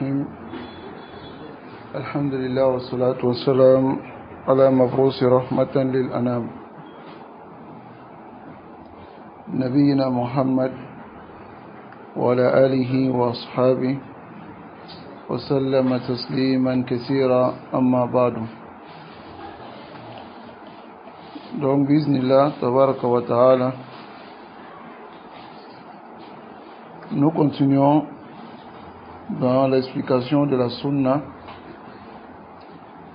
الرحيم الحمد لله والصلاة والسلام على مبعوث رحمة للأنام نبينا محمد وعلى آله وأصحابه وسلم تسليما كثيرا أما بعد. Donc bismillah tabaraka wa ta'ala, nous continuons dans l'explication de la sunna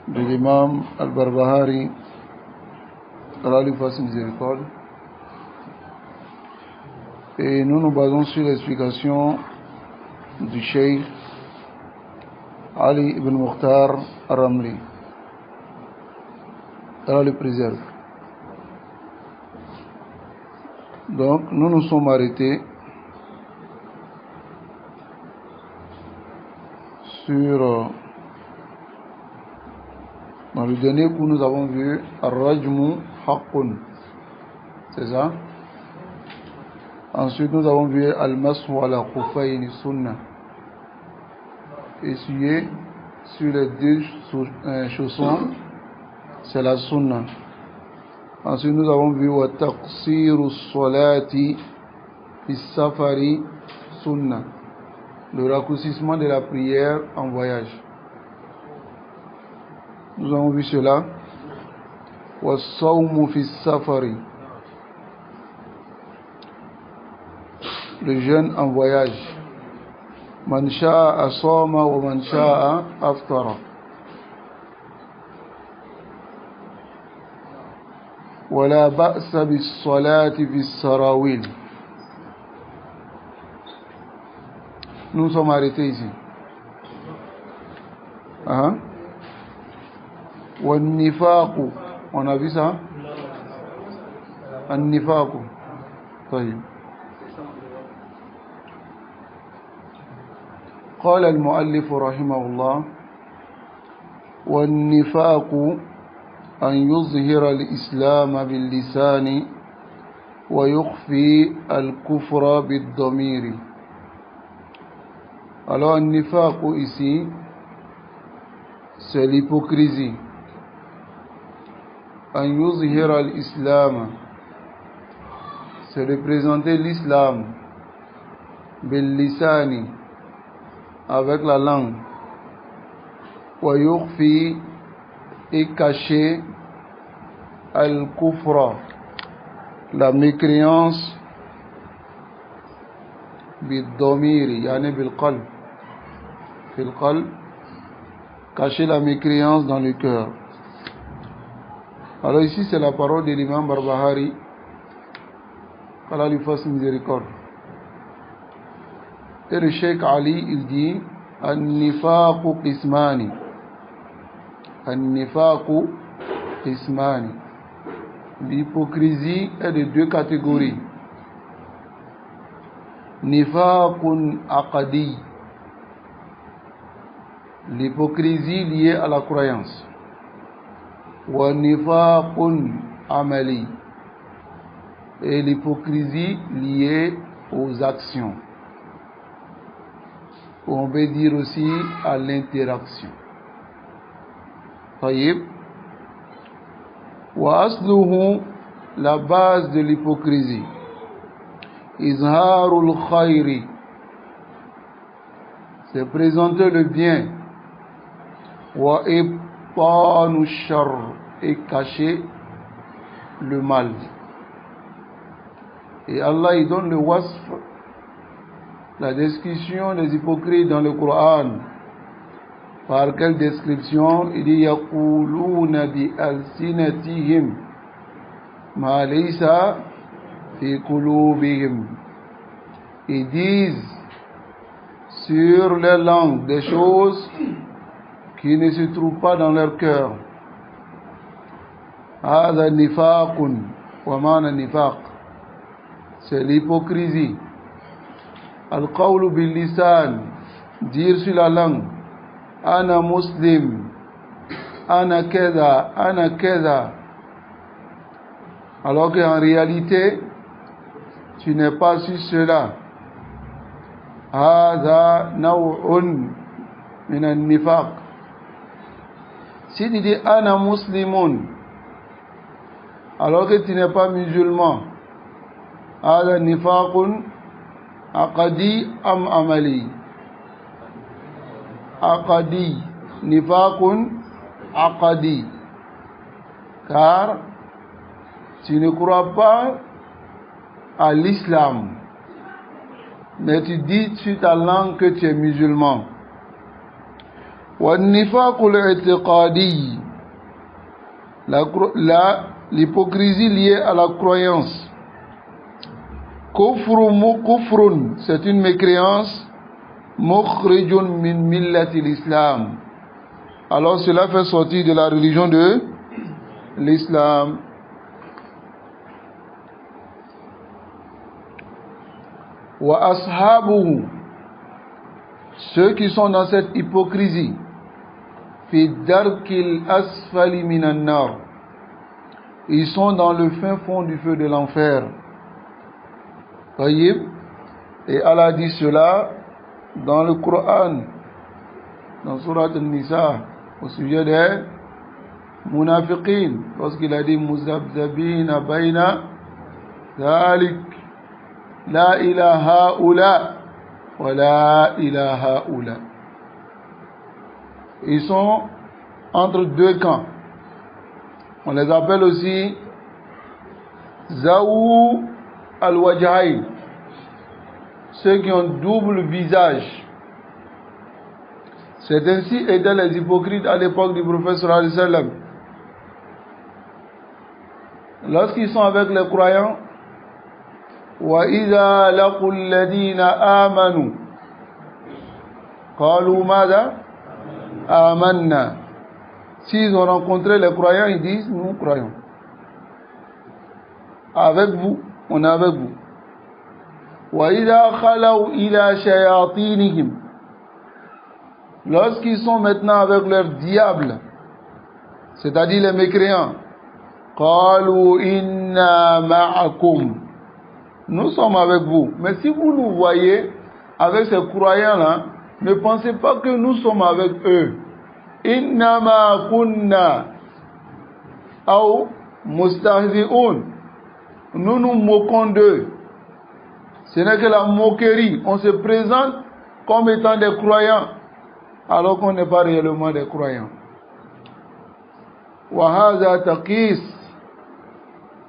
de l'imam al-Barbahari, Allah lui fasse miséricorde, et nous nous basons sur l'explication du Cheikh Ali ibn Mukhtar al-Ramli, Allah le préserve. Donc nous nous sommes arrêtés sur dans le dernier coup nous avons vu Ar-Rajmu Haqqun, c'est ça. Ensuite nous avons vu Al-Mashu ala Khufayni Sunnah, essuyer sur les deux chaussons, c'est la Sunnah. Ensuite nous avons vu Wa taqsiru salati fi safari Sunnah, le raccourcissement de la prière en voyage. Nous avons vu cela. Wa sawmu fi safari, le jeûne en voyage. Man sha'a asama wa man sha'a aftara. ولا بأس بالصلاة في السراويل. Nous sommes arrêtés ici. والنفاق, on a vu ça. النفاق. طيب. قال المؤلف رحمه الله: والنفاق أن يظهر الإسلام باللسان ويخفي الكفر بالضمير. Alors, le nifaq ici, c'est l'hypocrisie. An yuzhira al-islam, c'est de présenter l'islam bil lisani, avec la langue, wa yukhfi, et cacher al-kufra, la mécréance, bid-domiri, yani bil-qalb, fil-qalb, cacher la mécréance dans le cœur. Alors ici c'est la parole de l'imam Barbahari, qu'Allah lui fasse miséricorde. Et le Cheikh Ali, il dit: an-nifaqu qismani. An-nifaqu qismani. L'hypocrisie est de deux catégories. Nifaqun aqadi, l'hypocrisie liée à la croyance. Wa nifaqun amali, et l'hypocrisie liée aux actions. On peut dire aussi à l'interaction. Taïb. Wa asluhu, la base de l'hypocrisie. Izharul khayri, c'est présenter le bien. Wa ibtanu shar, et cacher le mal. Et Allah il donne le wasf, la description des hypocrites dans le Coran. Par quelle description? Il dit: yaquluna bi alsinatihim ma laysa fi qulubihim. Ils disent sur les langues des choses qui ne se trouvent pas dans leur cœur. Hada nifaqun. Wa mana nifaq, c'est l'hypocrisie. Al-qawlu bil lisan, dire sur la langue: ana muslim, ana keda, ana keda, alors qu'en réalité tu n'es pas sur cela. هذا نوع min an-nifaq. Si tu dis ana muslimun, alors que tu n'es pas musulman, hada nifaqun aqadi am amali? Aqadi, nifaqun aqadi. Car tu ne crois pas à l'islam, mais tu dis sur ta langue que tu es musulman. والنفاق الاعتقادي, l'hypocrisie liée à la croyance. Kufrun, c'est une mécréance. Mukhrijun min millati l'islam, alors cela fait sortir de la religion de l'islam. Wa ashabuhu, ceux qui sont dans cette hypocrisie, fi darkil asfali minan nar, ils sont dans le fin fond du feu de l'enfer. Tayyib. Et Allah dit cela dans le Coran, dans Surat An-Nisa, au sujet des munafiqin, lorsqu'il a dit muzabzabina bayna dhalik, la ilaha ula wa la ilaha ula. Ils sont entre deux camps. On les appelle aussi Zawu al-Wajhayn, ceux qui ont double visage. C'est ainsi étaient les hypocrites à l'époque du prophète sallallahu alayhi wa sallam. Lorsqu'ils sont avec les croyants, wa idha laqul ladina amanu qalu madha amanna. S'ils ont rencontré les croyants, ils disent nous croyons. Avec vous, on est avec vous. Wa idha khalaw ila shayatinihim, lorsqu'ils sont maintenant avec leurs diables, c'est-à-dire les mécréants, qalu inna ma'akum, nous sommes avec vous. Mais si vous nous voyez avec ces croyants-là, ne pensez pas que nous sommes avec eux. Inna ma kunna aw mustahzi'un, nous nous moquons d'eux. Ce n'est que la moquerie. On se présente comme étant des croyants, alors qu'on n'est pas réellement des croyants. Wa hadha taqis,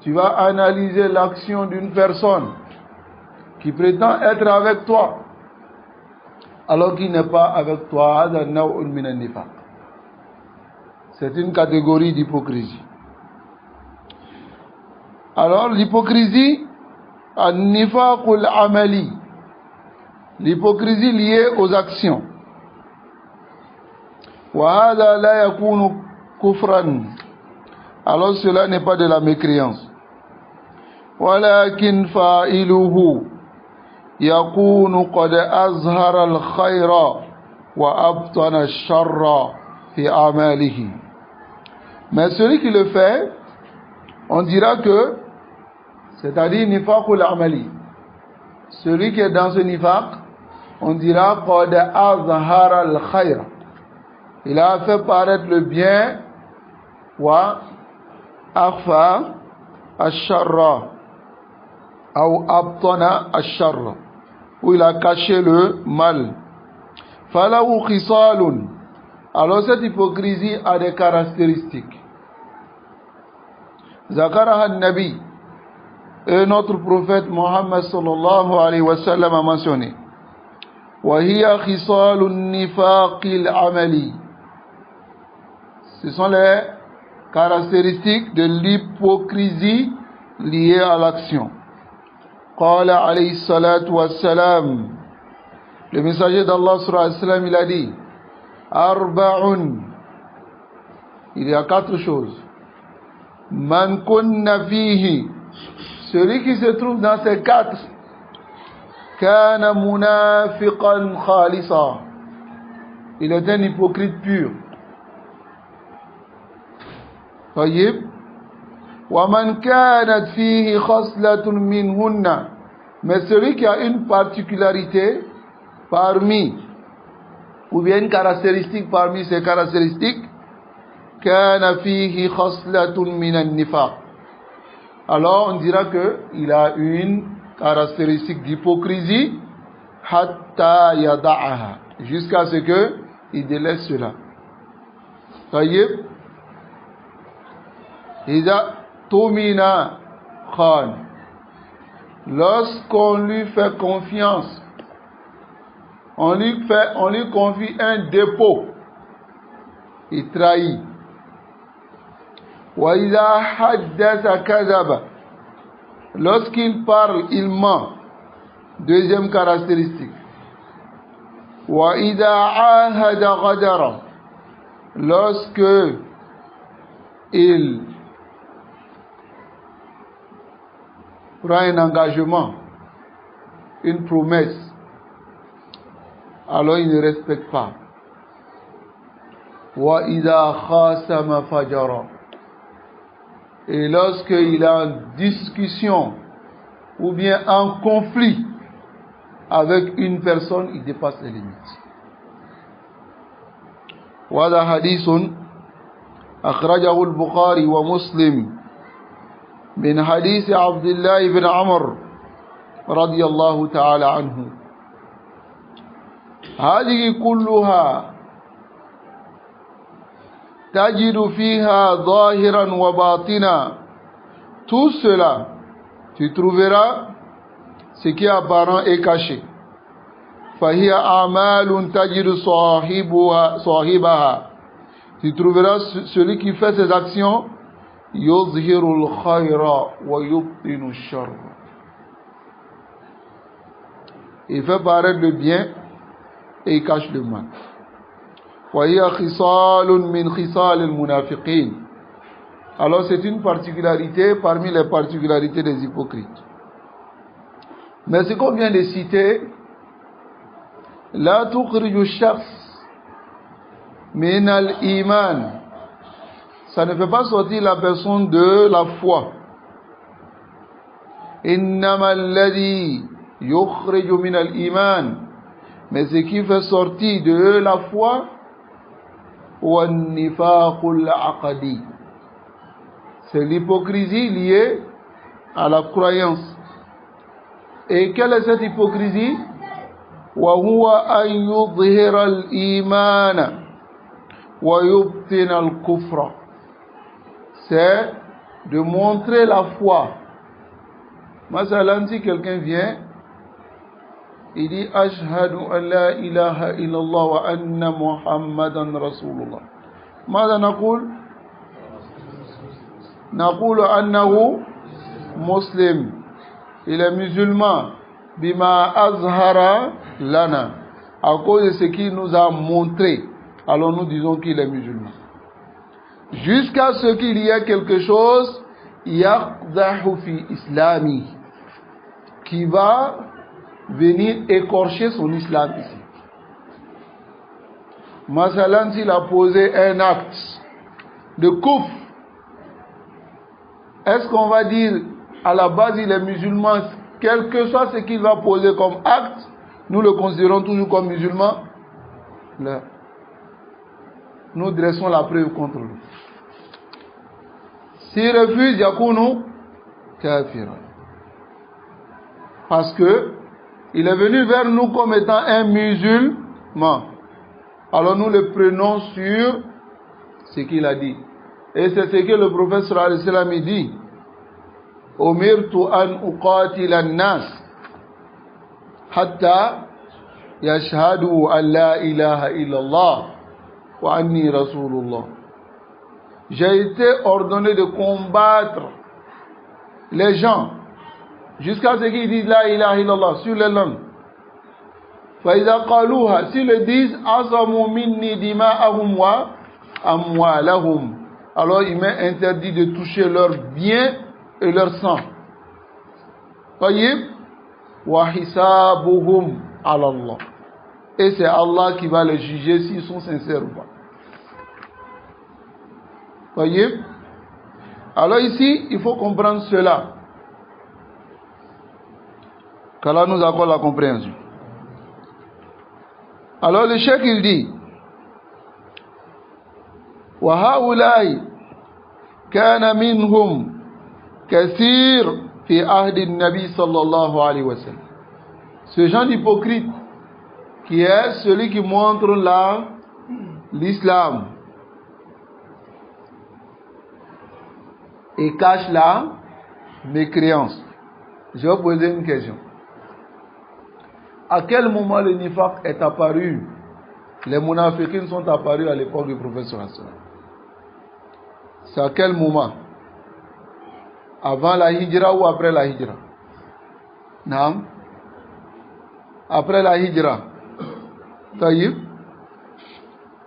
tu vas analyser l'action d'une personne qui prétend être avec toi, alors qu'il n'est pas avec toi. Hadha naw'un min an-nifaq. C'est une catégorie d'hypocrisie. Alors l'hypocrisie, an-nifaqul amali, l'hypocrisie liée aux actions. Wa hadha la yakunu kufran, alors cela n'est pas de la mécréance. Walakin fa'iluhu yakunu qad azhara al-khayra wa abtana ash-sharra fi amalihi. Mais celui qui le fait, on dira que, c'est-à-dire nifaqul amali, celui qui est dans ce nifaq, on dira qad azhara al-khayra, il a fait paraître le bien, wa akhfa ash-sharra, ou abtana ash-sharra, où il a caché le mal. Falahu khisalun, alors cette hypocrisie a des caractéristiques. Zakaraha an-Nabi, et notre prophète Mohammed sallallahu alayhi wa sallam a mentionné. Wa hiya khisalun nifaqil amali, ce sont les caractéristiques de l'hypocrisie liée à l'action. Qala alayhi salatu wassalam, le messager d'Allah sallallahu alayhi wa sallam, il a dit arba'un, il y a 4 choses. Man kunna fihi, celui qui se trouve dans ces 4, kana munafiqan khalisa, il est un hypocrite pur. Tayyib. Wa man kanat fihi khaslatun minhunna, mais celui qui a une particularité parmi ou bien une caractéristique parmi ces caractéristiques, كان فيه خصلة من النفاق. Alors on dira que il a une caractéristique d'hypocrisie, حتى يدعها, jusqu'à ce que il délaisse cela. طيب إذا تؤمن خان, lorsqu'on lui fait confiance, on lui confie un dépôt, il trahit. وإذا حدث كذب, lorsqu'il parle, il ment. Deuxième caractéristique. وإذا عاهد غدر, lorsque il prend un engagement, une promesse, alors il ne respecte pas. وإذا خاصم فجر, et lorsqu'il a une discussion ou bien un conflit avec une personne, il dépasse les limites. وهذا حديث أخرجه البخاري ومسلم من حديث عبد الله بن عمر رضي الله تعالى عنه. هذه كلها تجد فيها ظاهرا وباطنا. Tout cela, tu trouveras ce qui est apparent et caché. فهي أعمال تجد صاحبها. Tu trouveras celui qui fait ses actions, يظهر الخير ويبطن الشر. Il fait paraître le bien et il cache le mal. وهي خصال من خصال المنافقين. Alors c'est une particularité parmi les particularités des hypocrites. Mais ce qu'on vient de citer, لا تخرج الشخص من الإيمان, ça ne fait pas sortir la personne de la foi. إنما الذي يخرج من الإيمان, mais ce qui fait sortir de la foi, والنفاق العقدي, c'est l'hypocrisie liée à la croyance. Et quelle est cette hypocrisie? وهو أن يظهر الإيمان ويبطن الكفر, c'est de montrer la foi. Masalan, si quelqu'un vient, il dit ashhadu an la ilaha illallah wa anna muhammadan rasulullah. ماذا نقول؟ نقول أنه مسلم, il est musulman. Bima azhara lana, à cause de ce qu'il nous a montré, alors nous disons qu'il est musulman. Jusqu'à ce qu'il y ait quelque chose yaqdahu fi islami, qui va venir écorcher son islam ici. Masalan, s'il a posé un acte de kufr, est-ce qu'on va dire à la base il est musulman? Quel que soit ce qu'il va poser comme acte, nous le considérons toujours comme musulman. Là, nous dressons la preuve contre lui. S'il refuse, yakunu kafira. Parce que il est venu vers nous comme étant un musulman. Alors nous le prenons sur ce qu'il a dit. Et c'est ce que le prophète sallallahu alayhi wa sallam dit. أمرت أن أقاتل الناس حتى يشهدوا أن لا إله إلا الله وأني رسول الله. J'ai été ordonné de combattre les gens jusqu'à ce qu'ils disent la ilaha illallah sur les langues. فإذا قالوها, s'ils le disent, عصموا مني دماءهم وأموالهم, alors il m'est interdit de toucher leurs biens et leur sang. Tayyib, wa hisabuhum ala Allah. Et c'est Allah qui va les juger s'ils sont sincères ou pas. Tayyib. Alors ici, il faut comprendre cela. qu'Allah nous accorde la compréhension. Alors le cheikh il dit وهؤلاء كان منهم كثير في عهد النبي صلى الله عليه وسلم. Ce genre d'hypocrite qui est celui qui montre l'islam et cache la mécréance. Je vais vous poser une question. À quel moment le nifaq est apparu? Les munafiqines sont apparus à l'époque du prophète sallallahu alayhi wa sallam. C'est à quel moment? Avant la hijra ou après la hijra? Non. Après la hijra. Taïb.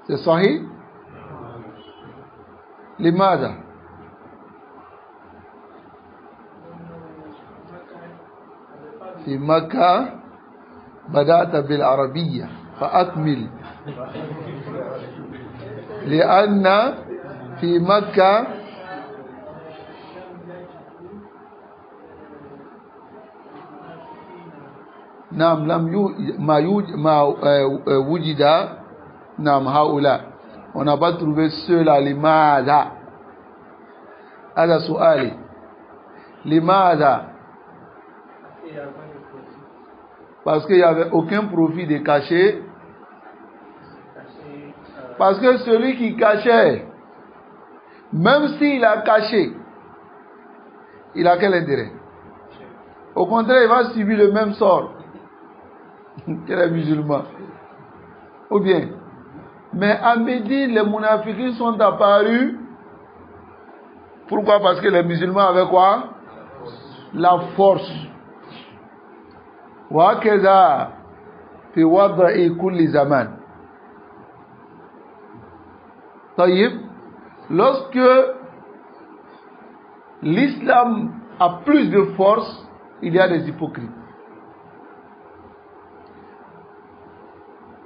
C'est sahih? Limada. في مكة بدأت بالعربية فأكمل لأن في مكة نعم ما وجد نعم هؤلاء on n'a pas trouvé ceux-là لماذا هذا سؤالي لماذا parce qu'il n'y avait aucun profit de cacher. Parce que celui qui cachait, même s'il a caché, il a quel intérêt? Au contraire, il va subir le même sort que les musulmans. Ou bien, mais à Médine, les munafiqines sont apparus. Pourquoi? Parce que les musulmans avaient quoi? La force. وهكذا في وضع كل زمان. طيب, lorsque l'islam a plus de force, il y a des hypocrites.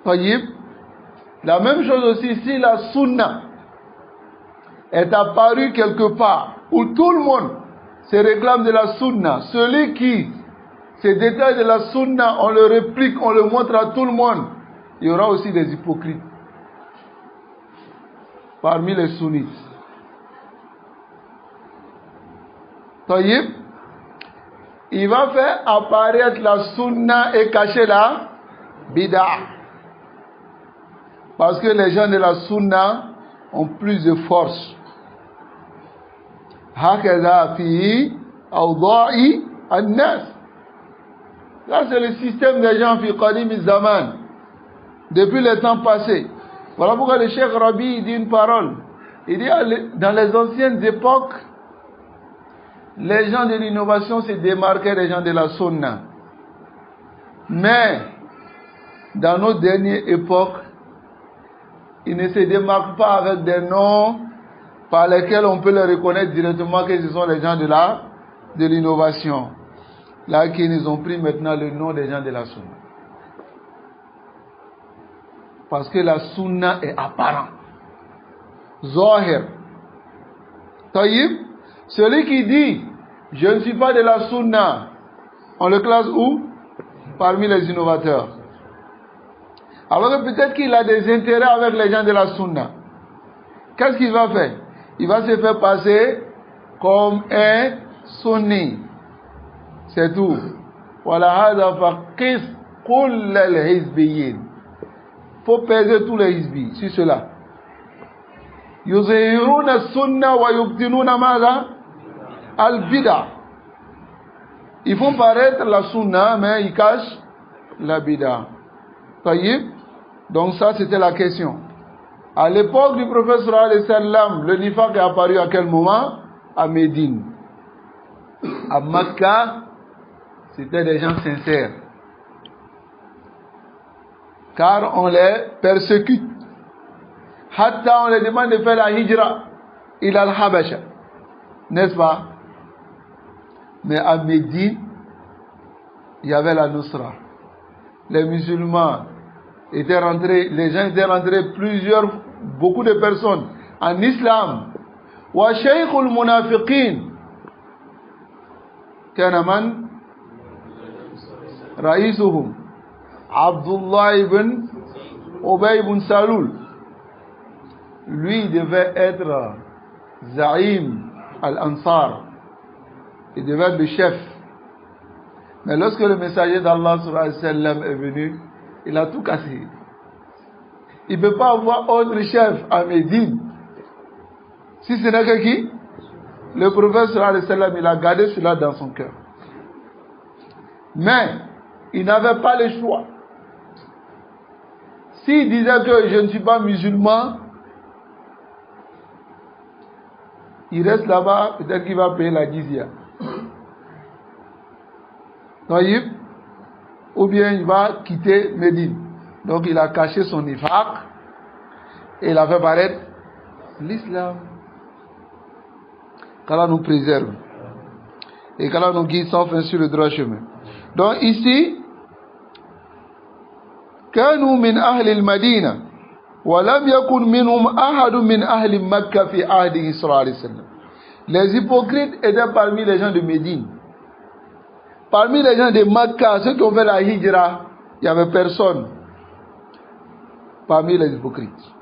طيب, la même chose aussi si la sunna est apparue quelque part où tout le monde se réclame de la sunna, celui qui ces détails de la sunna, on le réplique, on le montre à tout le monde. Il y aura aussi des hypocrites parmi les sunnites. Taïb, il va faire apparaître la sunna et cacher la bid'ah. Parce que les gens de la sunna ont plus de force. هكذا في أوضاع الناس. Là, c'est le système des gens fi qadim zaman, depuis les temps passés. Voilà pourquoi le Cheikh Rabi dit une parole. Il dit dans les anciennes époques, les gens de l'innovation se démarquaient des gens de la sunna. Mais dans nos dernières époques, ils ne se démarquent pas avec des noms par lesquels on peut les reconnaître directement que ce sont les gens de l'innovation. Là, qu'ils ont pris maintenant le nom des gens de la sunna. Parce que la sunna est apparente. Zahir. Taïb, celui qui dit, je ne suis pas de la sunna, on le classe où? Parmi les innovateurs. Alors que peut-être qu'il a des intérêts avec les gens de la sunna. Qu'est-ce qu'il va faire? Il va se faire passer comme un sunni. C'est tout. Voilà, hada faqis kull al-hizbiyin. Faut peser tous les hizbis sur cela. Yuzhiruna sunna wa yubtinuna madha al-bid'a. Ils font paraître la sunna, mais ils cachent la bid'a. Taïb. Donc ça, c'était la question. À l'époque du prophète sallallahu alayhi wa sallam, le nifaq est apparu à quel moment? À Médine. À Makkah, c'était des gens sincères. Car on les persécute. Hatta on les demande de faire la hijra. Il al-Habasha. N'est-ce pas? Mais à Médine, il y avait la Nusra. Les musulmans étaient rentrés, les gens étaient rentrés beaucoup de personnes en islam. Wa shaykhul munafiqin. كان من رئيسهم عبد الله بن Ubay ibn Salul, lui, il devait être Zaïm al-Ansar. Il devait être le chef. Mais lorsque le messager d'Allah est venu, il a tout cassé. Il ne peut pas avoir autre chef à Médine. Si ce n'est que qui? Le prophète il a gardé cela dans son cœur. Mais il n'avait pas le choix. S'il disait que je ne suis pas musulman, il reste là-bas, peut-être qu'il va payer la jizya. Ou bien il va quitter Médine. Donc il a caché son nifaq et il a fait paraître l'islam. Qu'Allah nous préserve et qu'Allah nous guide sans fin sur le droit chemin. Donc ici, كانوا من أهل المدينة ولم يكن منهم أحد من أهل مكة في عهده صلى الله عليه وسلم. Les hypocrites étaient parmi les gens de Médine. Parmi les gens de Makkah, ceux qui ont fait la hijra, il n'y avait personne parmi les hypocrites.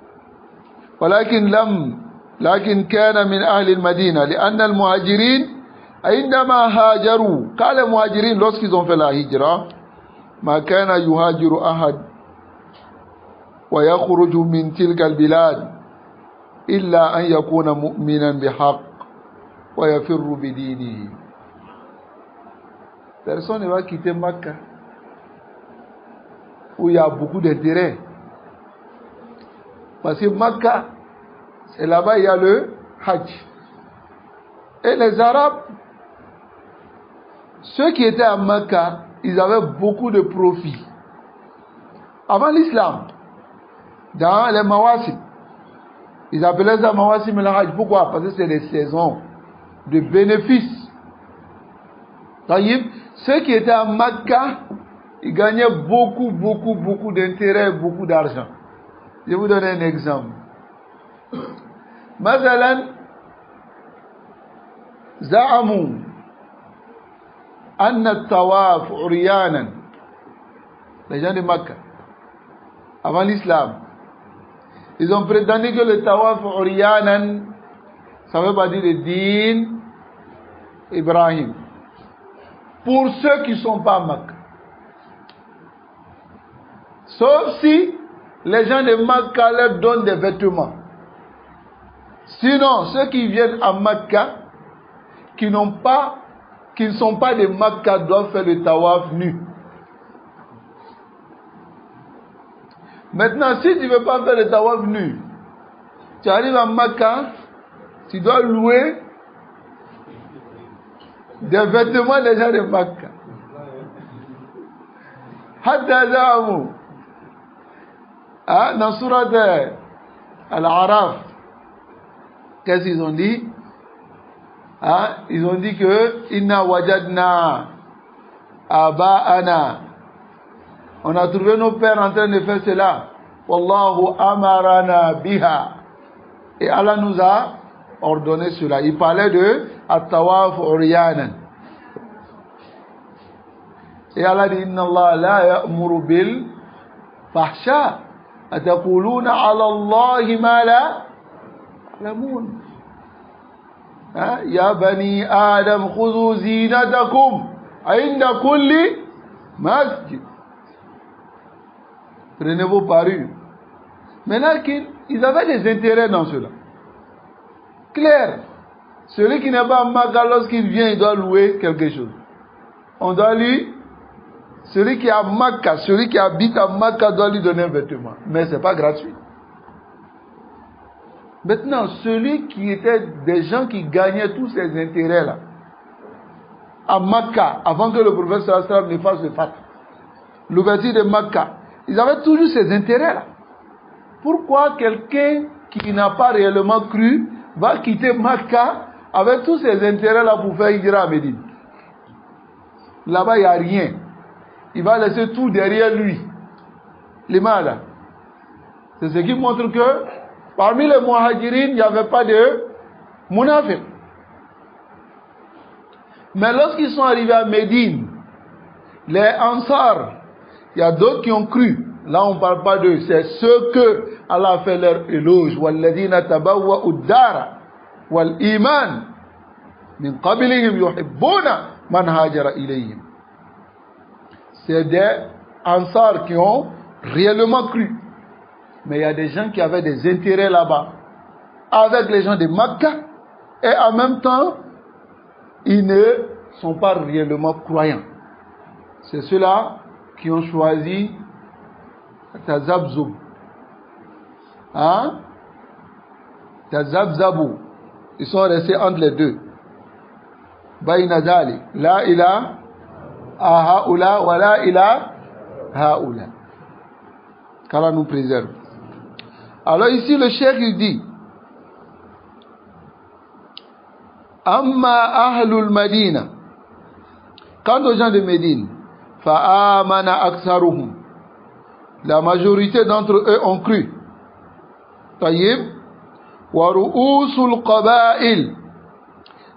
لكن كان من أهل المدينة لأن المهاجرين عندما هاجروا قال المهاجرين lorsqu'ils ont fait la hijra ما كان يهاجر أحد ويخرج من تلك البلاد إلا أن يكون مؤمنا بحق ويفر بدينه. Personne ne va quitter Makkah où il y a beaucoup d'intérêt. Parce que Makkah, c'est là-bas il y a le Hajj. Et les Arabes, ceux qui étaient à Makkah, ils avaient beaucoup de profits. Avant l'islam, dans les Mawasim, ils appelaient ça Mawasim el Hajj. Pourquoi? Parce que c'est les saisons de bénéfices. Ceux qui étaient à Makkah, ils gagnaient beaucoup d'intérêt, beaucoup d'argent. Je vais vous donner un exemple. مثلا زعموا أن الطواف عريانا. Les gens de Makkah, avant l'islam, ils ont prétendu que le tawaf uryanan, ça veut pas dire le din Ibrahim. Pour ceux qui ne sont pas à Makkah. Sauf si les gens de Makkah leur donnent des vêtements. Sinon, ceux qui viennent à Makkah, qui ne sont pas de Makkah, doivent faire le tawaf nu. Maintenant, si tu ne veux pas faire le tawaf nu, tu arrives à Makkah, tu dois louer des vêtements des gens de Makkah. Hatta za'amu. Dans Surat Al-Araf, qu'est-ce qu'ils ont dit? Ils ont dit que Inna wajadna aba'ana. On a trouvé nos pères en train de faire cela. Wallahu amarana biha. Et Allah nous a ordonné cela. Il parlait de at-tawaf uryanan. Et Allah dit Inna Allah la ya'muru bil fahsha. Ataquluna ala Allahi ma la ta'lamun. Ya bani Adam khudhu zinatakum inda kulli masjid. Prenez vos parures. Maintenant qu'ils avaient des intérêts dans cela. Clair. Celui qui n'est pas à Makkah, lorsqu'il vient, il doit louer quelque chose. On doit lui, celui qui est à Makkah, celui qui habite à Makkah doit lui donner un vêtement. Mais ce n'est pas gratuit. Maintenant, celui qui était des gens qui gagnaient tous ces intérêts-là, à Makkah, avant que le prophète sallallahu alayhi wa sallam ne fasse le fath, l'ouverture de Makkah, ils avaient toujours ces intérêts-là. Pourquoi quelqu'un qui n'a pas réellement cru va quitter Makkah avec tous ces intérêts-là pour faire hijra à Médine? Là-bas, il n'y a rien. Il va laisser tout derrière lui. L'imam. C'est ce qui montre que parmi les muhajirines, il n'y avait pas de munafiq. Mais lorsqu'ils sont arrivés à Médine, les Ansar, il y a d'autres qui ont cru. Là, on ne parle pas d'eux, c'est ceux que Allah a fait leur éloge. وَالَّذِينَ تَبَوَّأُوا الدَّارَ وَالْإِيمَانَ مِنْ قَبْلِهِمْ يُحِبُّونَ مَنْ هَاجَرَ إِلَيْهِمْ. C'est des Ansars qui ont réellement cru. Mais il y a des gens qui avaient des intérêts là-bas, avec les gens de Makkah, et en même temps, ils ne sont pas réellement croyants. C'est ceux-là qui ont choisi Tazabzub. Hein? Tazabzabu. Ils sont restés entre les deux. Bayna Dali. La ila haoula wa la ila haoula. Qu'Allah nous préserve. Alors ici le cheikh il dit Amma ahlul Madina. Quant aux gens de Médine, fa'amana aksaruhum. La majorité d'entre eux ont cru. Tayyib. Wa ru'usul qaba'il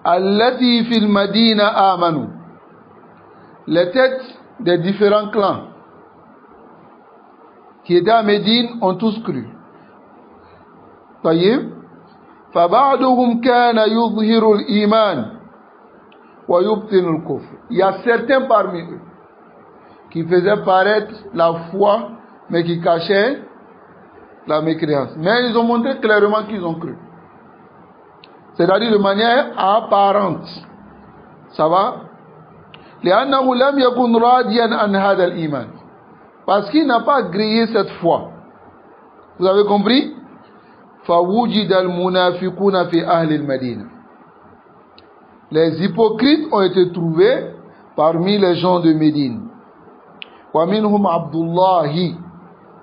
allati fil Madina amanu. Les têtes des différents clans qui étaient à Médine ont tous cru. Tayyib. فَبَعْدُهُمْ كَانَ يُظْهِرُ الْإِيمَانِ وَيُبْطِنُ الْكُفْرِ. Il y a certains parmi eux qui faisaient paraître la foi mais qui cachaient la mécréance. Mais ils ont montré clairement qu'ils ont cru. C'est-à-dire de manière apparente. Ça va? لأنه لم يكن راضيا عن هذا الإيمان. Parce qu'il n'a pas grillé cette foi. Vous avez compris? فَوُجِدَ الْمُنَافِقُونَ فِي أَهْلِ الْمَدِينَةِ. Les hypocrites ont été trouvés parmi les gens de Médine. وَمِنْهُمْ عَبْدُ اللَّهِ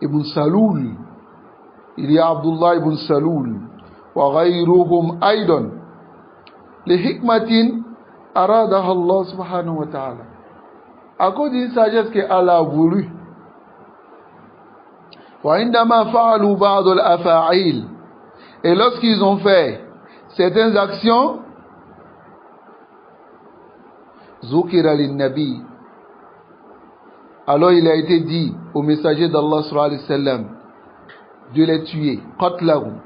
ibn Saloul. Il y a Abdullah ibn Saloul. وَغَيْرُهُمْ أَيْضًا لِحِكْمَةٍ أَرَادَهَا اللَّهُ سُبْحَانَهُ وَتَعَالَى. À cause d'une sagesse que Allah a voulu. وَعِنْدَمَا فَعَلُوا بَعْضُ الْأَفَاعِيلِ. Et lorsqu'ils ont fait certaines actions, Zukira lin-Nabi. Alors il a été dit au messager d'Allah sallallahu alayhi wa sallam de les tuer. Qatlahum.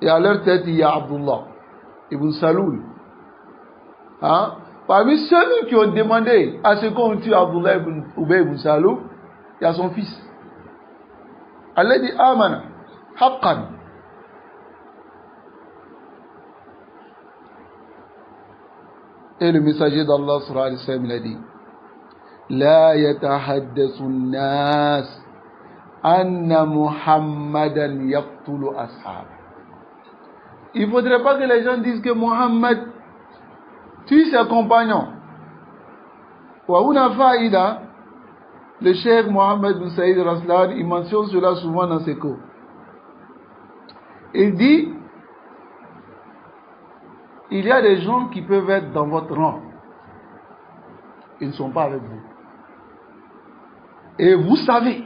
Et à leur tête il y a Abdullah ibn Saloul. Hein? Parmi ceux qui ont demandé à ce qu'on tue Abdullah ibn Ubay ibn Saloul, il y a son fils. Allah dit Amana, Haqqan. Et le messager d'Allah sallallahu alayhi wa sallam il a dit La yatahaddasu an-nas anna Muhammadan yaqtulu ashab. Il ne faudrait pas que les gens disent que Muhammad tue ses compagnons. Wa una faïda, le cheikh Mohammed bin Saïd Raslan, il mentionne cela souvent dans ses cours. Il dit il y a des gens qui peuvent être dans votre rang. Ils ne sont pas avec vous. Et vous savez.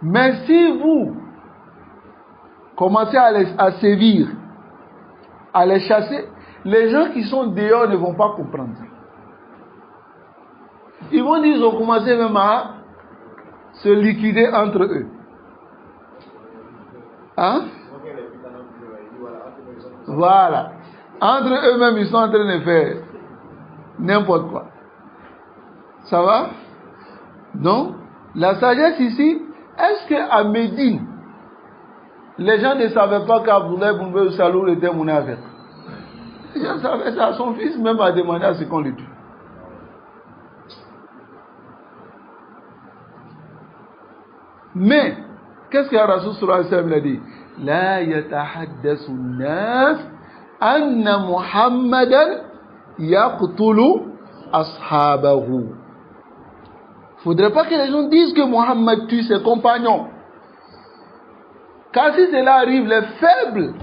Mais si vous commencez à sévir, à les chasser, les gens qui sont dehors ne vont pas comprendre. Ils vont dire qu'ils ont commencé même à se liquider entre eux. Hein? Voilà. Entre eux-mêmes, ils sont en train de faire n'importe quoi. Ça va? Donc, la sagesse ici, est-ce qu'à Médine, les gens ne savaient pas qu'Abdullah ibn Ubay Saloul était munafik? Les gens savaient ça. Son fils même a demandé à ce qu'on le tue. Mais, qu'est-ce que Rasul sallallahu alayhi wa sallam a dit? La yatahaddasu an-nas anna Muhammadan yaqtulu ashabahu. Faudrait pas que les gens disent que Muhammad tue ses compagnons. Car si cela arrive, les faibles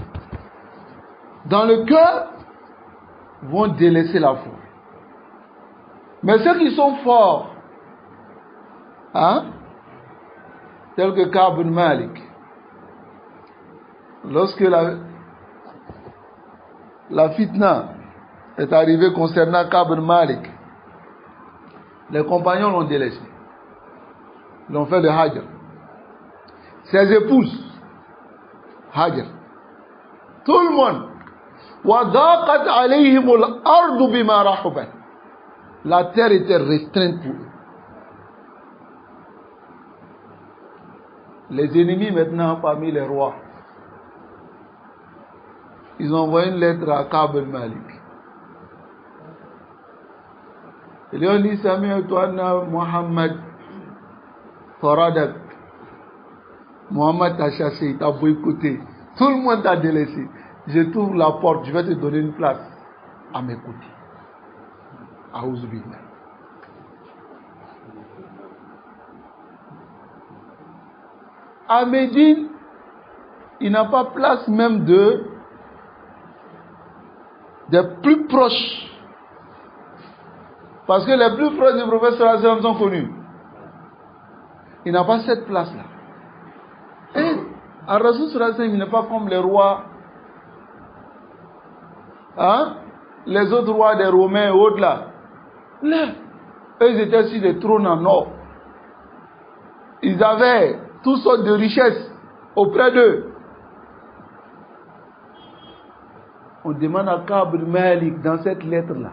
dans le cœur vont délaisser la foi. Mais ceux qui sont forts, hein, tels que Ka'b bin Malik, lorsque la fitna est arrivée concernant Ka'b bin Malik, les compagnons l'ont délaissé. Ils ont fait le Hajj. Ses épouses, Hajj. Tout le monde. وَضَاقَتْ عَلَيْهِمُ الْأَرْضُ بِمَا رَحُبَتْ. La terre était restreinte pour eux. Les ennemis maintenant parmi les rois, ils ont envoyé une lettre à Ka'b al-Malik. Ils lui ont dit, Sami'tu Muhammad faradak. Muhammad t'a chassé, il t'a boycotté. Tout le monde t'a délaissé. Je t'ouvre la porte, je vais te donner une place à mes côtés. Aouzubillah. À Médine, il n'a pas place même des plus proches. Parce que les plus proches du prophète sallallahu alayhi wa sallam sont connus. Il n'a pas cette place-là. Et Ar-Rasul sallallahu alayhi wa sallam, il n'est pas comme les rois. Hein? Les autres rois des Romains et autres là. Là, eux ils étaient sur des trônes en or. Ils avaient toutes sortes de richesses auprès d'eux. On demande à Ka'b al-Malik dans cette lettre-là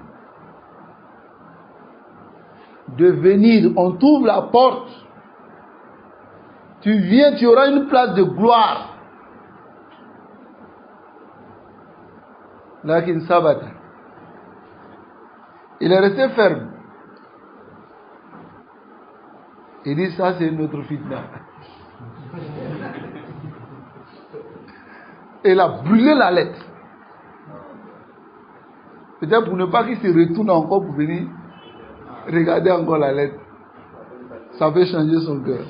de venir, on t'ouvre la porte. Tu viens, tu auras une place de gloire. Lakin sabata. Il est resté ferme. Il dit ça c'est notre fitna. Et il a brûlé la lettre. Peut-être pour ne pas qu'il se retourne encore pour venir regarder encore la lettre. Ça peut changer son cœur.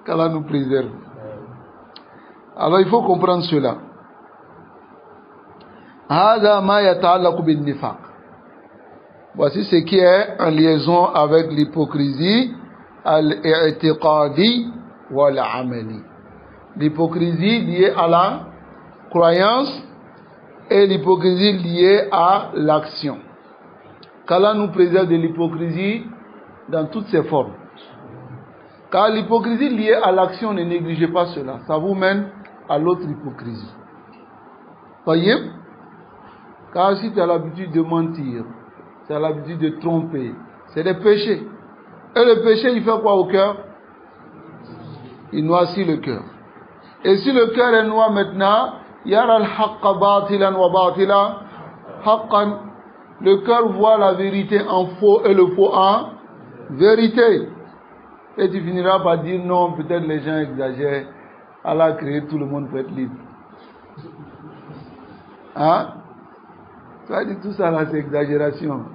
Qu'Allah nous préserve. Alors il faut comprendre cela. هذا ما يتعلق بالنفاق. Voici ce qui est en liaison avec l'hypocrisie al-i'tiqadi wal-amali. L'hypocrisie liée à la croyance et l'hypocrisie liée à l'action. Qu'Allah nous préserve de l'hypocrisie dans toutes ses formes. Car l'hypocrisie liée à l'action, ne négligez pas cela. Ça vous mène à l'autre hypocrisie. Voyez? Car si tu as l'habitude de mentir, tu as l'habitude de tromper, c'est des péchés. Et le péché, il fait quoi au cœur? Il noircit le cœur. Et si le cœur est noir maintenant, yara al-haqqa batilan wa batila haqqan. Le cœur voit la vérité en faux et le faux en vérité. Et tu finiras par dire non, peut-être les gens exagèrent. Allah a créé tout le monde pour être libre. Hein? Tu as dit tout ça là, c'est exagération.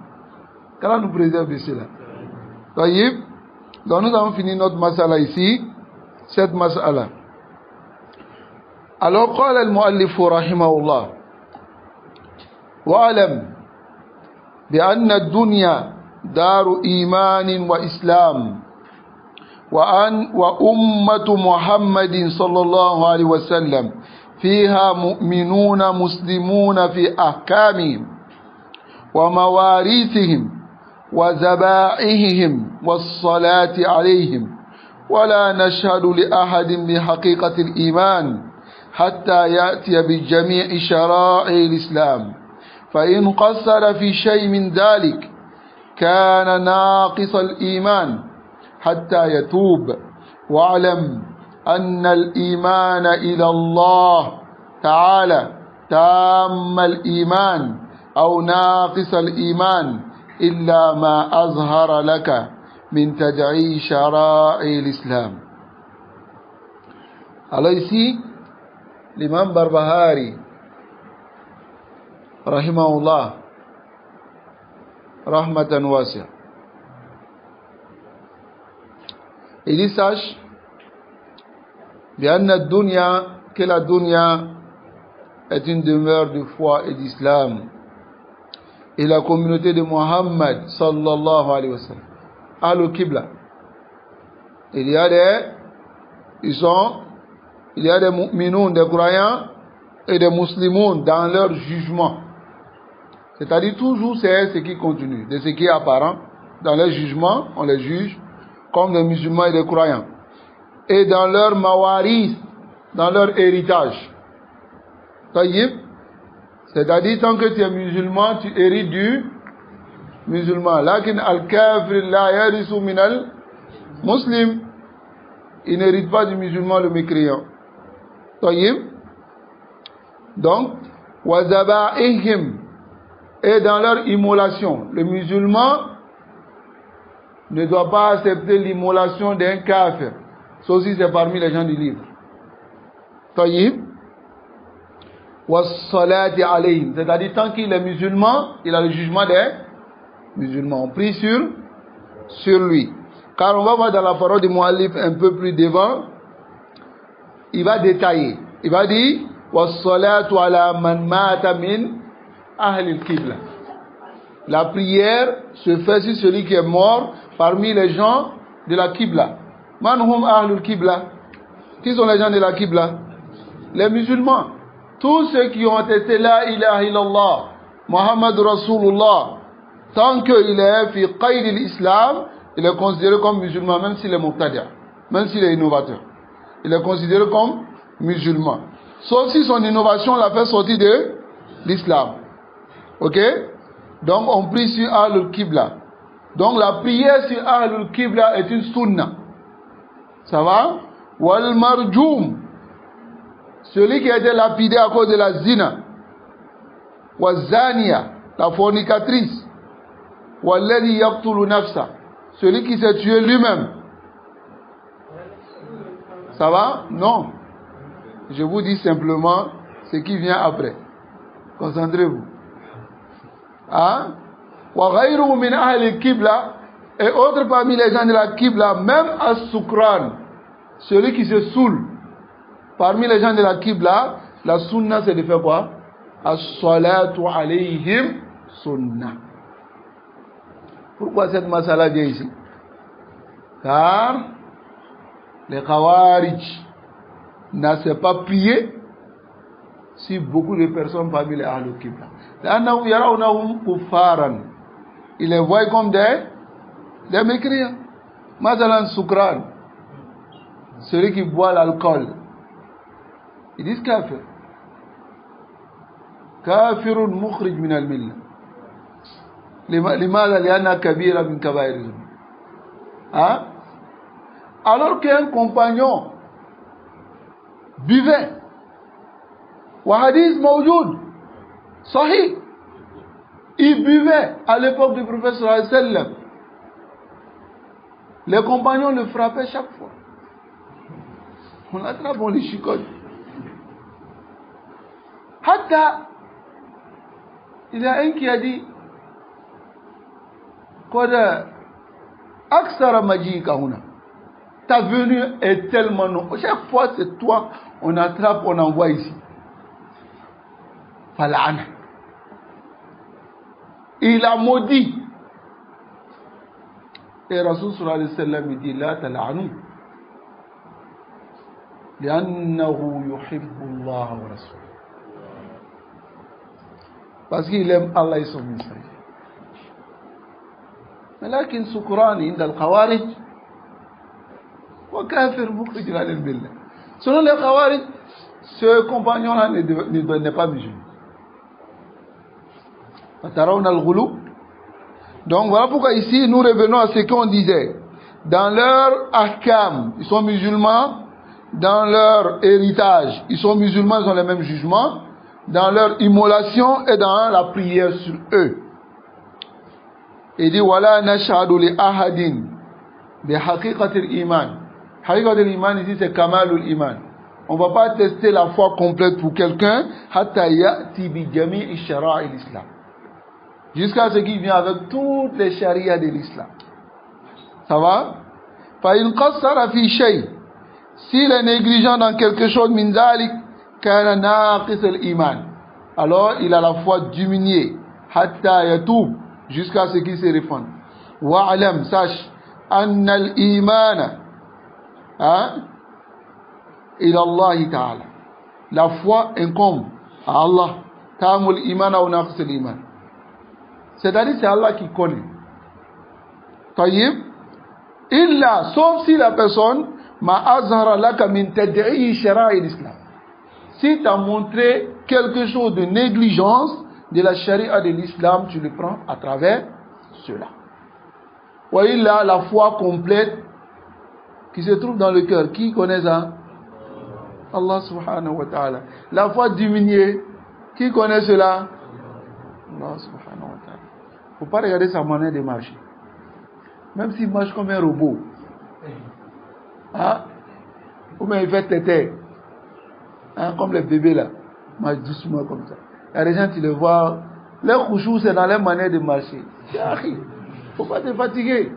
Qu'Allah nous préserve de cela. Voyez? Donc nous avons fini notre masala ici. Cette masala. Alors, قال المؤلف رحمه الله وأعلم بأن الدنيا دار إيمان وإسلام وأمة محمد صلى الله عليه وسلم فيها مؤمنون مسلمون في أحكامهم ومواريثهم وذبائحهم والصلاة عليهم ولا نشهد لأحد بحقيقة الإيمان حتى يأتي بجميع شرائع الإسلام فإن قصر في شيء من ذلك كان ناقص الإيمان حتى يتوب واعلم أن الإيمان إلى الله تعالى تام الإيمان أو ناقص الإيمان إلا ما أظهر لك من تدعي شرائع الإسلام. Alors ici, l'imam Barbahari, rahimahullah, rahmatan wasi'a, il dit sache, bien que la dunya est une demeure de foi et d'islam, et la communauté de Muhammad sallallahu alayhi wa sallam, al-Qibla. Il y a des mu'minoun, des croyants, et des musulmans dans leur jugement. C'est-à-dire toujours c'est ce qui continue, de ce qui est apparent. Dans leur jugement, on les juge comme des musulmans et des croyants, et dans leur mawaris, dans leur héritage. Taïb, c'est-à-dire tant que tu es musulman, tu hérites du musulman. Lakin al-kafir la yarisu min al-muslim. Il n'hérite pas du musulman le mécréant. Taïb. Donc, wa zaba'ihim, et dans leur immolation, le musulman ne doit pas accepter l'immolation d'un kafir. Ça aussi, c'est parmi les gens du livre. Taïb. Was-salati alayhim, c'est-à-dire tant qu'il est musulman, il a le jugement des musulmans. On prie sur lui. Car on va voir dans la parole du Mu'allif un peu plus devant, il va détailler. Il va dire was-salatu ala man mata min ahli al-qibla. La prière se fait sur celui qui est mort parmi les gens de la Qibla. Man hum ahli al-qibla. Qui sont les gens de la Qibla? Les musulmans. Tous ceux qui ont été la ilaha illallah, Muhammad Rasulullah, tant qu'il est fi qayd l'islam, il est considéré comme musulman, même s'il est muqtadi', même s'il est innovateur. Il est considéré comme musulman. Sauf si son innovation l'a fait sortir de l'islam. Ok? Donc on prie sur Ahlul Qibla. Donc la prière sur Ahlul Qibla est une sunna. Ça va? Wal marjoum, celui qui a été lapidé à cause de la zina. Wa zania, la fornicatrice. Walladhi yaqtulu nafsa, celui qui s'est tué lui-même. Ça va? Non. Je vous dis simplement ce qui vient après. Concentrez-vous. Hein? Wa ghayruhu min ahli al-qibla, et autre parmi les gens de la Qibla, même as-sukran, celui qui se saoule. Parmi les gens de la Qibla, la sunna c'est de faire quoi? As-salatu alayhim sunna. Pourquoi cette masala vient ici? Car les Khawarij n'ont pas prié si beaucoup de personnes parmi les Ahlul Qibla. Ils les voient comme des mécréants. Masalan Sukran, celui qui boit l'alcool, ils disent kafir. Kafirun mukhrij min al-millah. Limadha li'anna kabira min kaba'ir al-dhunub. Hein? Alors qu'un compagnon buvait, wa hadith mawjoud, sahih, il buvait à l'époque du prophète sallallahu alayhi wa sallam. Les compagnons le frappaient chaque fois. On l'attrape, on les chicote. Hatta, il y a un qui a dit Aksara Majika Huna, ta venue est tellement non. Chaque fois c'est toi, on attrape, on envoie ici. Falana. Il a maudit. Et Rasul sallallahu alayhi wa sallam dit La tal'anu, li'annahu yuhibbu Allah wa Rasul. Parce qu'il aime Allah et son messager. Mais là, qu'il soukrani dans le Khawarij, ou kafir mukhrij min al-millah. Selon les Khawarij, ce compagnon-là n'est pas musulman. Fatarawna al-ghulu. Donc voilà pourquoi ici nous revenons à ce qu'on disait. Dans leur ahkam, ils sont musulmans. Dans leur héritage, ils sont musulmans, ils ont les mêmes jugements. Dans leur immolation et dans la prière sur eux. Il dit wala nashhadu li ahadin bi haqiqatil iman. Haqiqatil iman ici c'est kamalul iman. On va pas tester la foi complète pour quelqu'un hatta ya'ti bi jami'i shara'i l'islam. Jusqu'à ce qu'il vienne avec toutes les charias de l'islam. Ça va? Fa in qassara fi shay, s'il est négligent dans quelque chose min zalik kana naqis al-iman, alors il a la foi diminuée hatta yatub, jusqu'à ce qu'il se réforme. Wa'alam, sache, anna al-imana ila Allah ta'ala. La foi incombe à Allah. Tamul imana ou naqs al-iman. C'est-à-dire c'est Allah qui connaît. Taïb. Illa, sauf si la personne m'a azhara laka min tad'i shara'i l'islam. Si tu as montré quelque chose de négligence de la charia de l'islam, tu le prends à travers cela. Ou illa, la foi complète qui se trouve dans le cœur. Qui connaît ça? Allah subhanahu wa ta'ala. La foi diminuée, qui connaît cela? Allah subhanahu wa ta'ala. Il ne faut pas regarder sa manière de marcher. Même s'il marche comme un robot. Hein? Ou même il fait tété. Hein? Comme les bébés là. Marche doucement comme ça. Il y a des gens qui le voient. Leur couchou, c'est dans leur manière de marcher. Il ne faut pas te fatiguer.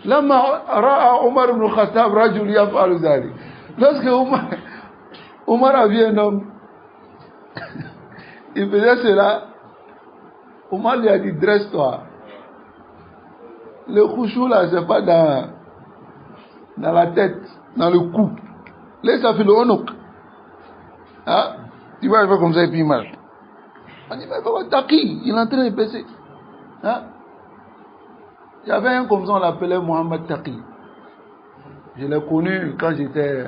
Lama ra'a Omar ibn Khattab rajul yaf'alu dhalik. Lorsque Omar a vu un homme, il faisait cela, Omar lui a dit, dresse-toi. Le khushu là, c'est pas dans la tête, dans le cou. Là, ça fait le honok. Hein? Tu vois, il fait comme ça et puis il marche. On dit, mais il va taqi, il est en train de baisser. Hein? Il y avait un comme ça, on l'appelait Mohamed Taqi. Je l'ai connu quand j'étais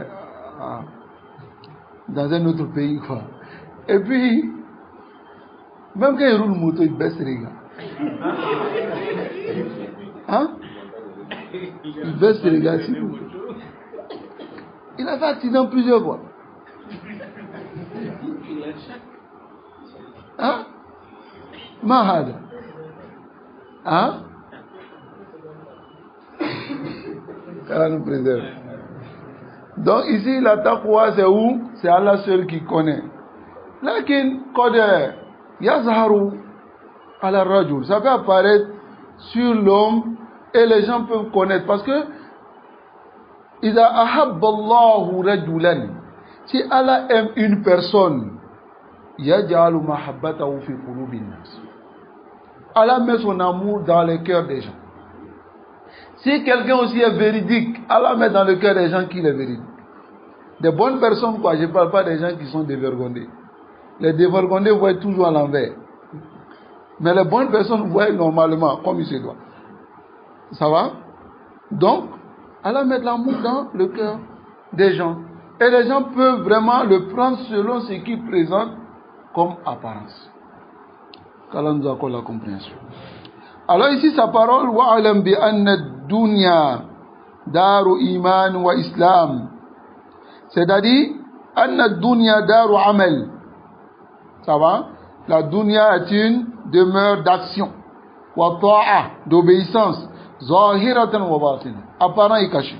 dans un autre pays, quoi. Et puis, même quand il roule moto, il baisse les gars. Hein? Il baisse les gars, s'il vous plaît. Il a fait accident plusieurs fois. Hein? Mahad. Hein? Allah nous préserve. Donc ici, la taqwa, c'est où? C'est Allah seul qui connaît. Lakin, qad yazharu ala rajul. Ça peut apparaître sur l'homme et les gens peuvent connaître. Parce que, iza ahabba Allahu rajulan. Si Allah aime une personne, yaj'alu mahabbatahu fi qulubin nas. Allah met son amour dans les cœurs des gens. Si quelqu'un aussi est véridique, Allah met dans le cœur des gens qu'il est véridique. Des bonnes personnes, quoi. Je ne parle pas des gens qui sont dévergondés. Les dévergondés voient toujours à l'envers. Mais les bonnes personnes voient normalement, comme il se doit. Ça va? Donc, Allah met l'amour dans le cœur des gens. Et les gens peuvent vraiment le prendre selon ce qu'il présente comme apparence. Qu'Allah nous accorde la compréhension. Alors ici sa parole wa'alam bi anna dunya daru iman wa islam, c'est-à-dire anna dunya daru amal. Ça va? La dunya est une demeure d'action, wa ta'a, d'obéissance, zahiratan wa batina, apparent et caché.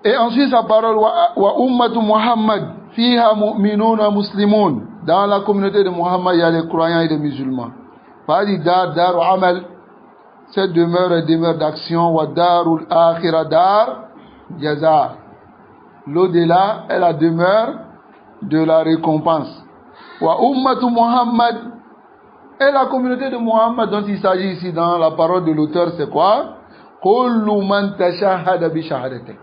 Et ensuite sa parole wa ummatu Muhammad fiha mu'minuna muslimun, dans la communauté de Muhammad il y a les croyants et les musulmans. Pas dit dar amal, cette demeure est demeure d'action, wa darul akhira dar jaza. L'au-delà est la demeure de la récompense. Wa ummatu Muhammad, et la communauté de Muhammad dont il s'agit ici dans la parole de l'auteur, c'est quoi? Kullu man tashahhada bi shahadatik.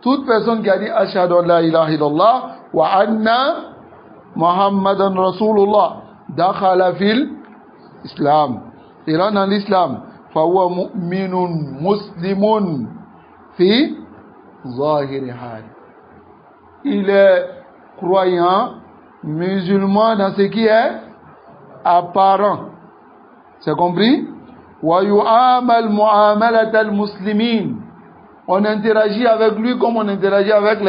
Toute personne qui a dit ashhadu an la ilaha illallah wa anna Muhammadan Rasulullah dakhala fil islam, il rentre dans l'islam, fahuwa mu'minun muslimun fi zahiri hal, il est croyant musulman dans ce qui est apparent. C'est compris? Wa yu'amal mu'amalat al-muslimin, on interagit avec lui comme on interagit avec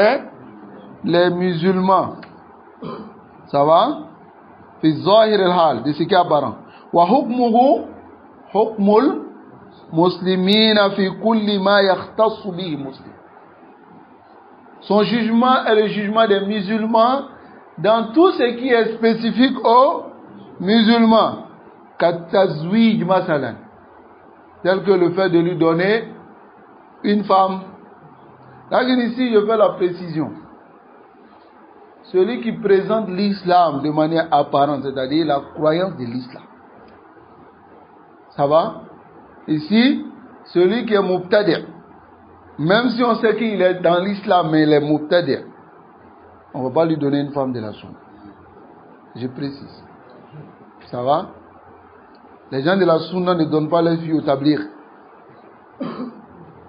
les musulmans. Ça va? Fi zahir al-hal, de ce qui est apparent. Wa hukmuhu hukmul muslimina fi kulli ma yakhtassu bihi muslim. Son jugement est le jugement des musulmans dans tout ce qui est spécifique aux musulmans. Katazwij masalan, tel que le fait de lui donner une femme. Là ici je fais la précision. Celui qui présente l'islam de manière apparente, c'est-à-dire la croyance de l'islam. Ça va? Ici, celui qui est mubtadi', même si on sait qu'il est dans l'islam, mais il est mubtadi', on ne va pas lui donner une femme de la sunna. Je précise. Ça va? Les gens de la sunna ne donnent pas leurs filles au tabligh.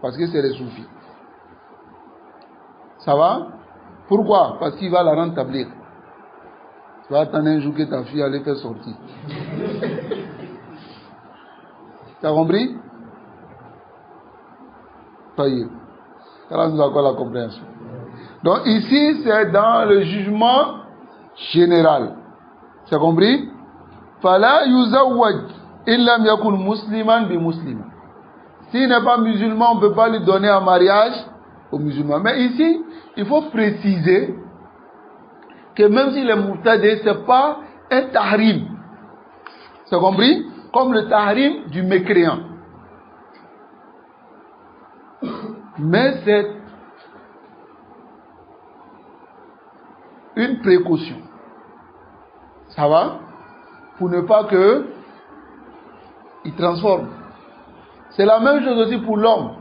parce que c'est les soufis. Ça va? Pourquoi? Parce qu'il va la rendre tablique. Tu vas attendre un jour que ta fille allait faire sortir. Tu as compris? Ça y est. Ça nous accorde la compréhension. Donc ici, c'est dans le jugement général. Tu as compris? Fala yuzawwaj illam yakun musliman bi musliman. S'il n'est pas musulman, on ne peut pas lui donner un mariage aux musulmans. Mais ici, il faut préciser que même s'il est murtadé, ce n'est pas un tahrim. Tu as compris? Comme le tahrim du mécréant. Mais c'est une précaution. Ça va? Pour ne pas que il transforme. C'est la même chose aussi pour l'homme.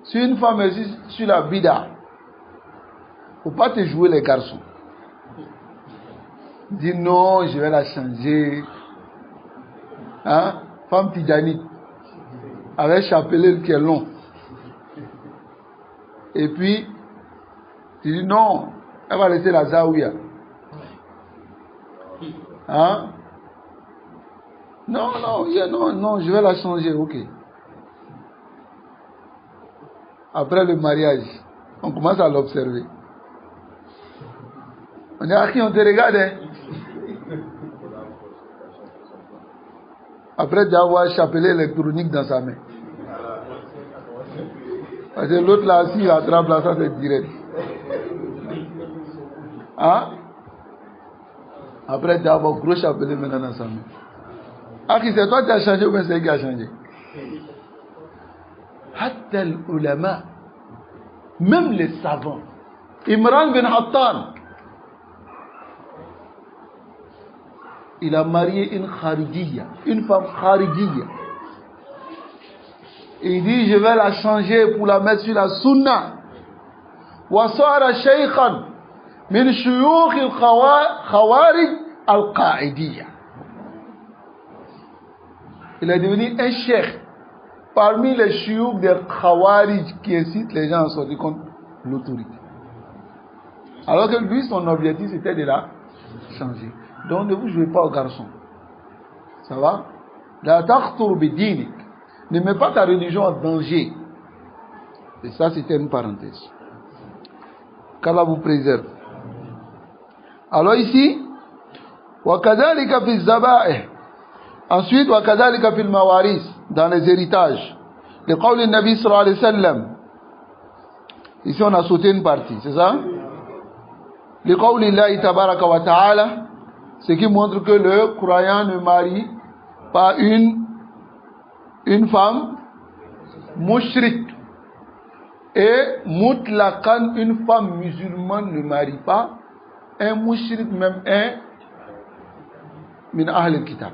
Si une femme est sur la bida, il ne faut pas te jouer les garçons. Dis non, je vais la changer. Hein? Femme tidjanite, avec chapelet qui est long. Et puis, tu dis non, elle va laisser la zaouia. Hein? Non, je vais la changer, ok. Après le mariage, on commence à l'observer. On dit à qui on te regarde, hein? Après tu vas avoir un chapelet électronique dans sa main. Parce que l'autre là, s'il attrape là, ça c'est direct. Hein? Après tu vas avoir un gros chapelet maintenant dans sa main. Ah, qui c'est toi qui as changé ou bien c'est qui a changé? Hatta l'ulama, même les savants. Imran bin Hattan, il a marié une kharijiyya, une femme kharijiyya. Il dit, je vais la changer pour la mettre sur la sunna. Wasara shaykhan min shuyukh al-khawarij al-qa'idiyya. Il est devenu un cheikh parmi les shuyukh des khawarij qui incitent les gens à sortir contre l'autorité. Alors que lui, son objectif, c'était de la changer. Donc, ne vous jouez pas aux garçons. Ça va? La takhtur bidinik. Ne mets pas ta religion en danger. Et ça, c'était une parenthèse. Qu'Allah vous préserve. Alors ici, وَكَذَلِكَ فِي الزَّبَائِحِ. Ensuite, وَكَذَلِكَ فِي الْمَوَارِثِ. Dans les héritages. Le qawl al-Nabi sallallahu alayhi wa sallam. Ici, on a sauté une partie, c'est ça? Le qawl Allah tabaraka wa ta'ala. Ce qui montre que le croyant ne marie pas une femme mushrik. Et mutlaqan, une femme musulmane ne marie pas un mushrik, même un min ahl al-kitab.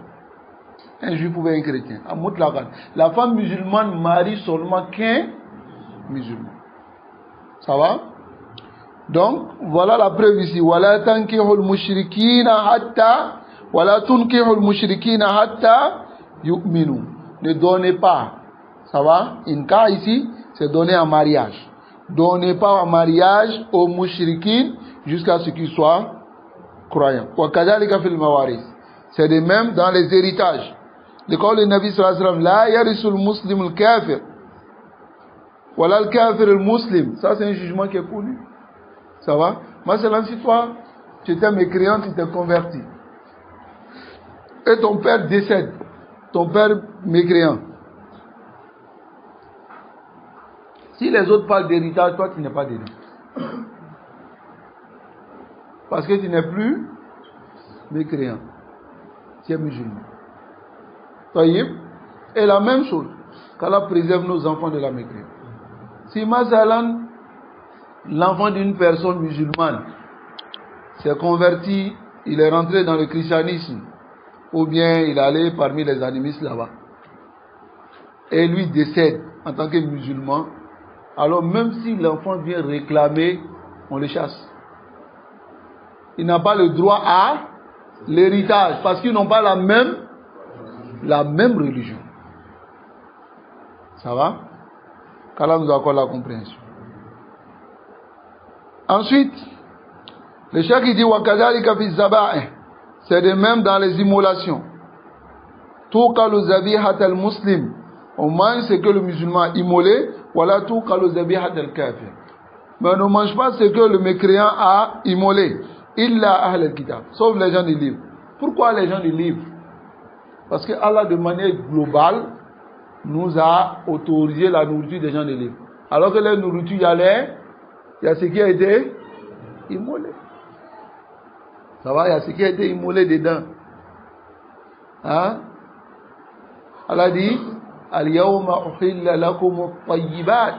Un juif ou un chrétien. Mutlaqan. La femme musulmane marie seulement qu'un musulman. Ça va? Donc, voilà la preuve ici. وَلَا تَنْكِحُ الْمُشْرِكِينَ حَتَّى وَلَا تُنْكِحُ الْمُشْرِكِينَ حَتَّى يُؤْمِنُوا. Ne donnez pas. Ça va? In cas ici, c'est donner en mariage. Donnez pas en mariage aux mushrikines jusqu'à ce qu'ils soient croyants. وَكَذَلِكَ فِي الْمَوَارِثِ. C'est de même dans les héritages. Le qawl al-Nabi sallallahu alayhi wa sallam, لَا يَرِثُ الْمُسْلِمُ الْكَافِرُ وَلَا الْكَافِرُ الْمُسْلِمُ. Ça, c'est un jugement qui est connu. Ça va? Maintenant, si toi, tu étais mécréant, tu t'es converti. Et ton père décède. Ton père mécréant. Si les autres parlent d'héritage, toi, tu n'es pas dedans. Parce que tu n'es plus mécréant. Tu es musulman. Et la même chose, qu'Allah préserve nos enfants de la mécréance. Si Mazalan, l'enfant d'une personne musulmane s'est converti, il est rentré dans le christianisme, ou bien il est allé parmi les animistes là-bas, et lui décède en tant que musulman, alors même si l'enfant vient réclamer, on le chasse. Il n'a pas le droit à l'héritage, parce qu'ils n'ont pas la même religion. Ça va? Qu'Allah nous accorde la compréhension. Ensuite, le cheikh il dit وَكَذَلِكَ فِي الزَّبَائِحِ, c'est de même dans les immolations. تُوْقَلُ ذَبِيحَةَ الْمُسْلِمِ, on mange ce que le musulman a immolé, وَلَا تُوْقَلُ ذَبِيحَةَ الْكَافِرِ, mais on ne mange pas ce que le mécréant a immolé. إِلَّا أَهْلَ الْكِتَابِ, sauf les gens du livre. Pourquoi les gens du livre? Parce que Allah de manière globale nous a autorisé la nourriture des gens du livre. Alors que la nourriture, il y a ce qui a été immolé. Ça va, il y a ce qui a été immolé dedans. Hein? Allah dit Al-yawma uhilla lakum at-tayyibat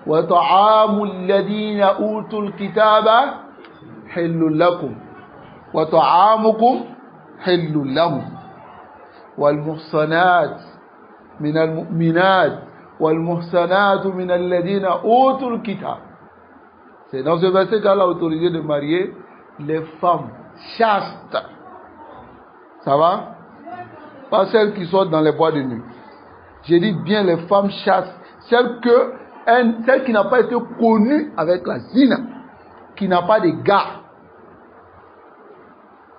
wa ta'amu alladhina utul kitaba hillul lakum wa ta'amukum hillul lahum wal muhsanat min al-mu'minat wal muhsanat min alladhina utul kitab. C'est dans ce verset qu'Allah a autorisé de marier les femmes chastes. Ça va? Pas celles qui sortent dans les bois de nuit. J'ai dit bien les femmes chastes. Celle qui n'a pas été connue avec la zina. Qui n'a pas de gars.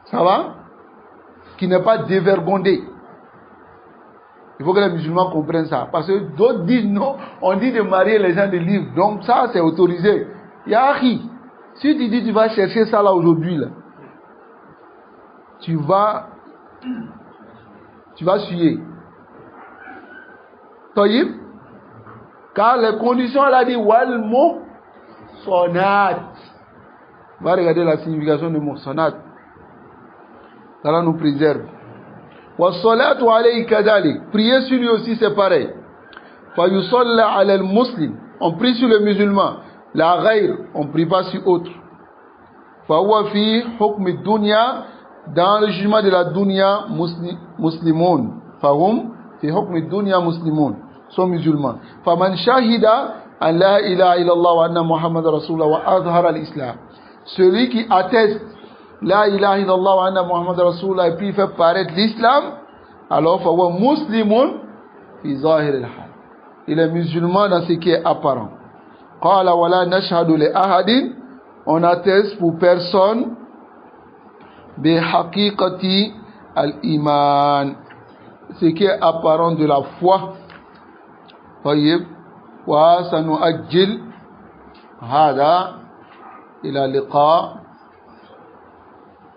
Ça va? Qui n'est pas dévergondée. Il faut que les musulmans comprennent ça. Parce que d'autres disent non. On dit de marier les gens des livres. Donc ça c'est autorisé. Yahri, si tu dis tu vas chercher ça là aujourd'hui, là, tu vas suyer. Taïb, car les conditions, elle a dit wal mo sonat. On va regarder la signification de mot sonat. Allah nous préserve. Wa salatu alayhi kadalik. Prier sur lui aussi c'est pareil. Fa yusalla ala al-muslim. On prie sur le musulman. La ghayr, on ne prie pas sur autre. Fawa fi hukm dunya, dans le jugement de la dunya muslimoun. Fahum fi hukm dunya muslimoun, sont musulmans. Faman shahida an la ilaha illallah wa anna Muhammad rasulullah wa azhara al-islam. Celui qui atteste la ilaha illallah wa anna Muhammad rasulullah et puis fait paraître l'islam, alors fawa muslimoun fi zahir al-hal. Il est musulman dans ce qui est apparent. Qala wala nashhadu li ahadin, on atteste pour personne bi haqiqati al-iman, ce qui est apparent de la foi. Tayyib, wa sanuajjil hada ila liqa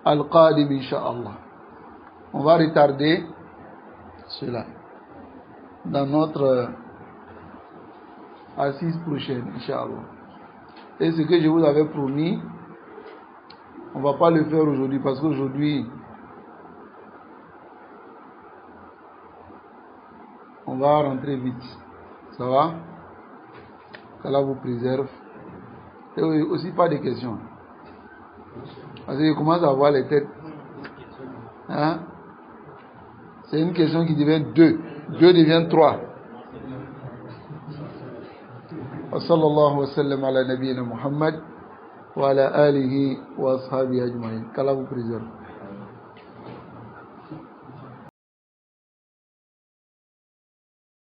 al-qadim insha'Allah. On va retarder cela dans notre assise prochaine, Inch'Allah. Et ce que je vous avais promis, on ne va pas le faire aujourd'hui parce qu'aujourd'hui, on va rentrer vite. Ça va? qu'Allah vous préserve. Et aussi pas de questions. Parce que je commence à voir les têtes. Hein? C'est une question qui devient deux. Deux devient trois. وصلى الله وسلم على نبينا محمد وعلى آله وأصحابه أجمعين. qu'Allah vous préserve.